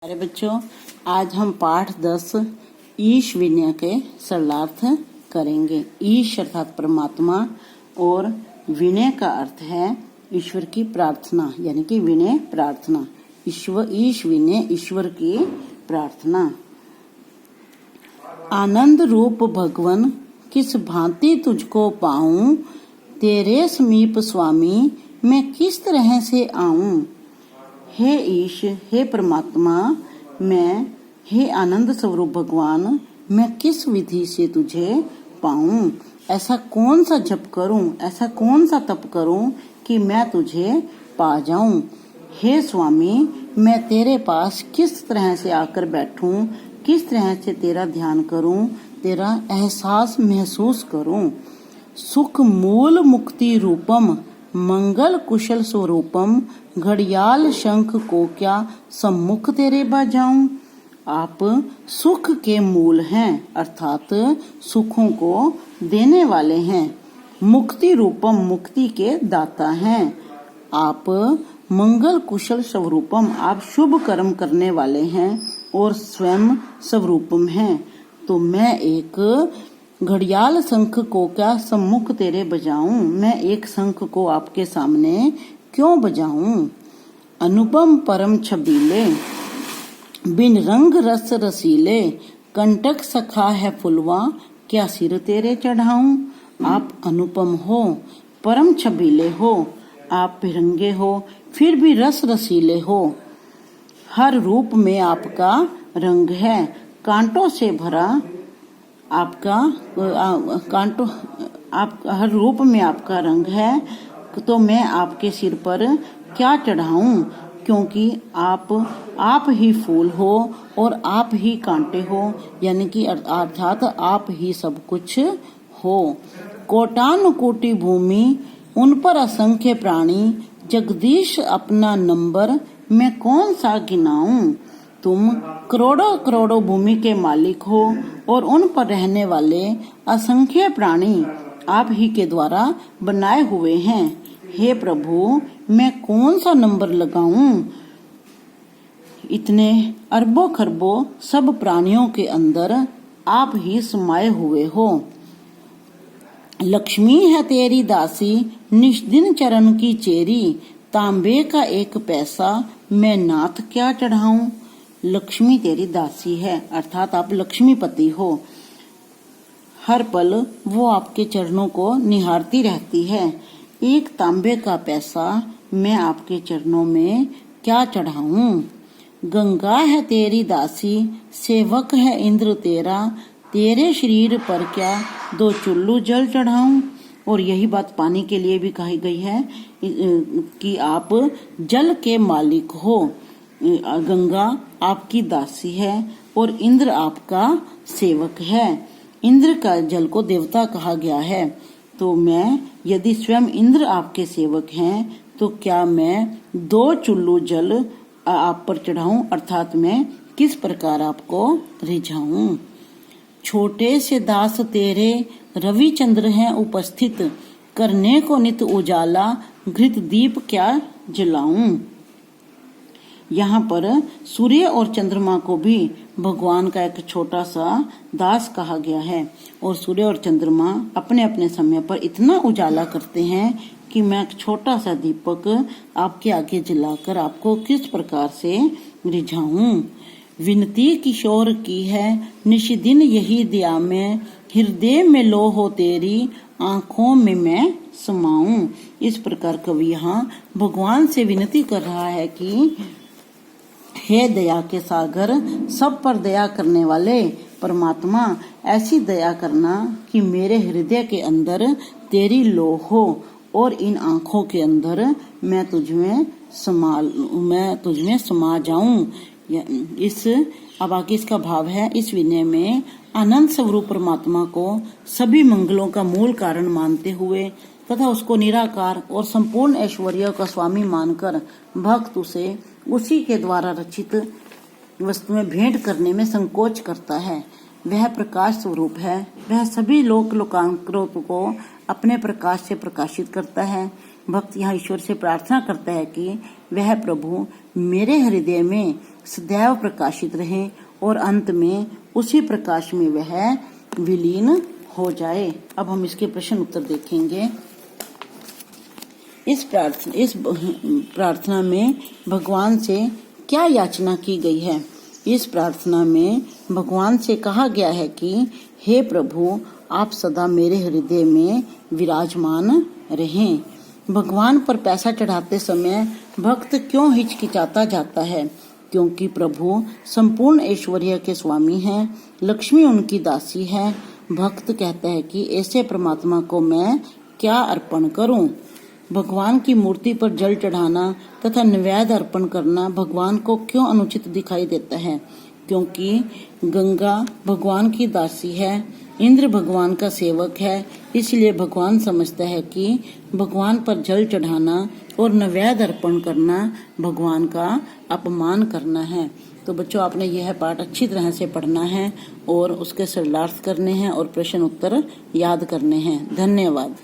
अरे बच्चों, आज हम पाठ 10 ईश विनय के सरलार्थ करेंगे। ईश अर्थात परमात्मा और विनय का अर्थ है ईश्वर की प्रार्थना, यानी कि विनय प्रार्थना। ईश विनय ईश्वर की प्रार्थना। आनंद रूप भगवन किस भांति तुझको पाऊं, तेरे समीप स्वामी मैं किस तरह से आऊं। हे ईश, हे परमात्मा, हे आनंद स्वरूप भगवान, मैं किस विधि से तुझे पाऊं। ऐसा कौन सा जप करूं, ऐसा कौन सा तप करूं कि मैं तुझे पा जाऊं। हे स्वामी, मैं तेरे पास किस तरह से आकर बैठूं, किस तरह से तेरा ध्यान करूं, तेरा एहसास महसूस करूं। सुख मूल मुक्ति रूपम मंगल कुशल स्वरूपम, घड़ियाल शंख को क्या सम्मुख तेरे बजाऊं। आप सुख के मूल हैं, अर्थात सुखों को देने वाले हैं। मुक्ति रूपम, मुक्ति के दाता हैं। आप मंगल कुशल स्वरूपम, आप शुभ कर्म करने वाले हैं और स्वयं स्वरूपम हैं। तो मैं एक घड़ियाल शंख को क्या सम्मुख तेरे बजाऊं, मैं एक शंख को आपके सामने क्यों बजाऊं। अनुपम परम छबीले, बिन रंग रस रसीले, कंटक सखा है फुलवा, क्या सिर तेरे चढ़ाऊं। आप अनुपम हो, परम छबीले हो, आप बिरंगे हो, फिर भी रस रसीले हो। हर रूप में आपका रंग है, कांटों से भरा आपका आप हर रूप में आपका रंग है। तो मैं आपके सिर पर क्या चढ़ाऊं, क्योंकि आप ही फूल हो और आप ही कांटे हो, यानी कि अर्थात आप ही सब कुछ हो। कोटानुकोटि भूमि, उन पर असंख्य प्राणी, जगदीश अपना नंबर मैं कौन सा गिनाऊं। तुम करोड़ों करोड़ों भूमि के मालिक हो और उन पर रहने वाले असंख्य प्राणी आप ही के द्वारा बनाए हुए हैं। हे प्रभु, मैं कौन सा नंबर लगाऊं। इतने अरबों खरबों सब प्राणियों के अंदर आप ही समाये हुए हो। लक्ष्मी है तेरी दासी, निष्दिन चरण की चेरी, तांबे का एक पैसा मैं नाथ क्या चढ़ाऊं। लक्ष्मी तेरी दासी है, अर्थात आप लक्ष्मीपति हो। हर पल वो आपके चरणों को निहारती रहती है। एक तांबे का पैसा मैं आपके चरणों में क्या चढ़ाऊं। गंगा है तेरी दासी, सेवक है इंद्र तेरा, तेरे शरीर पर क्या 2 चुल्लू जल चढ़ाऊं। और यही बात पानी के लिए भी कही गई है कि आप जल के मालिक हो। गंगा आपकी दासी है और इंद्र आपका सेवक है। इंद्र का जल को देवता कहा गया है। तो मैं यदि स्वयं इंद्र आपके सेवक हैं, तो क्या मैं 2 चुल्लू जल आप पर चढ़ाऊं, अर्थात मैं किस प्रकार आपको रिझाऊं। छोटे से दास तेरे रविचंद्र हैं उपस्थित, करने को नित उजाला, घृत दीप क्या जलाऊं। यहाँ पर सूर्य और चंद्रमा को भी भगवान का एक छोटा सा दास कहा गया है। और सूर्य और चंद्रमा अपने अपने समय पर इतना उजाला करते हैं कि मैं एक छोटा सा दीपक आपके आगे जलाकर आपको किस प्रकार से रिझाऊं। विनती किशोर की है निशिदिन यही दया में, हृदय में लो हो तेरी, आंखों में मैं समाऊं। इस प्रकार कवि यहाँ भगवान से विनती कर रहा है कि हे दया के सागर, सब पर दया करने वाले परमात्मा, ऐसी दया करना कि मेरे हृदय के अंदर तेरी लो हो और इन आँखों के अंदर मैं तुझमें समा जाऊं। अब आगे इसका भाव है। इस विनय में आनंद स्वरूप परमात्मा को सभी मंगलों का मूल कारण मानते हुए तथा उसको निराकार और संपूर्ण ऐश्वर्य का स्वामी मानकर भक्त उसे उसी के द्वारा रचित वस्तुएं भेंट करने में संकोच करता है। वह प्रकाश स्वरूप है, वह सभी लोकांतरों को अपने प्रकाश से प्रकाशित करता है। भक्त यहाँ ईश्वर से प्रार्थना करता है कि वह प्रभु मेरे हृदय में सदैव प्रकाशित रहे और अंत में उसी प्रकाश में वह विलीन हो जाए। अब हम इसके प्रश्न उत्तर देखेंगे। इस प्रार्थना में भगवान से क्या याचना की गई है? इस प्रार्थना में भगवान से कहा गया है कि हे प्रभु, आप सदा मेरे हृदय में विराजमान रहें। भगवान पर पैसा चढ़ाते समय भक्त क्यों हिचकिचाता जाता है? क्योंकि प्रभु संपूर्ण ऐश्वर्य के स्वामी हैं, लक्ष्मी उनकी दासी है। भक्त कहता है कि ऐसे परमात्मा को मैं क्या अर्पण करूं? भगवान की मूर्ति पर जल चढ़ाना तथा नैवेद्य अर्पण करना भगवान को क्यों अनुचित दिखाई देता है? क्योंकि गंगा भगवान की दासी है, इंद्र भगवान का सेवक है, इसलिए भगवान समझता है कि भगवान पर जल चढ़ाना और नैवेद्य अर्पण करना भगवान का अपमान करना है। तो बच्चों, आपने यह पाठ अच्छी तरह से पढ़ना है और उसके सरलार्थ करने हैं और प्रश्न उत्तर याद करने हैं। धन्यवाद।